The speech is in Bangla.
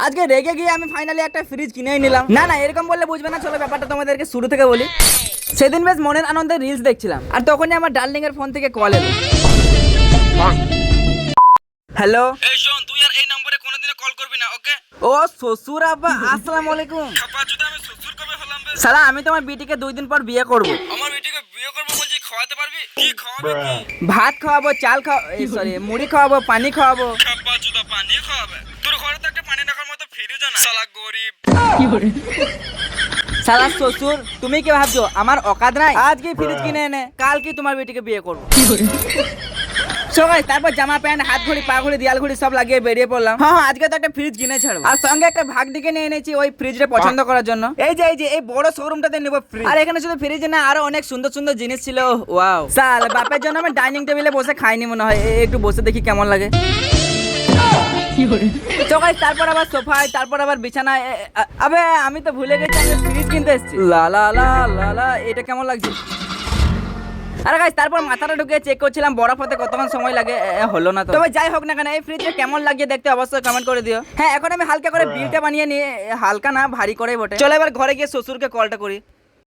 আজকে রেগে গিয়ে আমি ফাইনালি একটা ফ্রিজ কিনেই নিলাম। না না এরকম বললে বুঝবে না, চলো ব্যাপারটা তোমাদেরকে শুরু থেকে বলি। সেদিন বেশ মনের আনন্দে রিলস দেখছিলাম, আর তখনই আমার ডার্লিং এর ফোন থেকে কল এলো। হ্যালো, এই শোন, তুই আর এই নম্বরে কোনোদিনও কল করবি না, ওকে? ও শ্বশুর আব্বা, আসসালামু আলাইকুম। খাপা যদি আমি শ্বশুর কবে হলাম বে? সালা, আমি তোমার বিটিকে 2 দিন পর বিয়ে করব। আমার বেটিকে বিয়ে করবো বলছি, খাওয়াতে পারবি? কি খাওয়াবি কি? ভাত খাওয়াবো, চাল সরি মুড়ি খাওয়াবো, পানি খাওয়াবো। খাপা জুদা পানি খাওয়াবে? তোর ঘরে তো একটা পানি রাখার মতো ফ্রিজও না, শালা গরিব। সালা শ্বশুর, তুমি কি ভাবছো আমার অকাত নাই? আজকে ফ্রিজ কিনে এনে কাল কি তোমার বেটিকে বিয়ে করবো। সবাই তারপর জামা প্যান্ট, হাত ঘড়ি, পা ঘড়ি, দিয়াল ঘড়ি সব লাগিয়ে বেরিয়ে পড়লাম। হ্যাঁ আজকে তো একটা ফ্রিজ কিনে ছাড়বো, আর সঙ্গে একটা ভাগ দিকে নিয়ে এনেছি ওই ফ্রিজটা পছন্দ করার জন্য। এই যে এই বড় শোরুমটাতে নেব ফ্রিজ। আর এখানে শুধু ফ্রিজ না, আরো অনেক সুন্দর সুন্দর জিনিস ছিল। ওয়াও, সাল বাপের জন্য আমি ডাইনিং টেবিলে বসে খাইনি মনে হয়, একটু বসে দেখি কেমন লাগে। তো গাইস তারপর আবার সোফায়, তারপর আবার বিছানায়। আবে আমি তো ভুলে গেছি আমি ফ্রিজ কিনতে এসেছি। লা লা লা লা লা, এটা কেমন লাগছে? আরে গাইস তারপর মাথাটা ঢুকে চেক করছিলাম বরফ হতে কতক্ষণ সময় লাগে, হলো না তো। তবে যাই হোক না কেন, এই ফ্রিজটা কেমন লাগছে দেখতে অবশ্যই কমেন্ট করে দিও। হ্যাঁ এখন আমি হালকা করে বিলটা বানিয়ে নিয়ে, হালকা না ভারী করেই বটে। চলো এবার ঘরে গিয়ে শ্বশুরকে কলটা করি।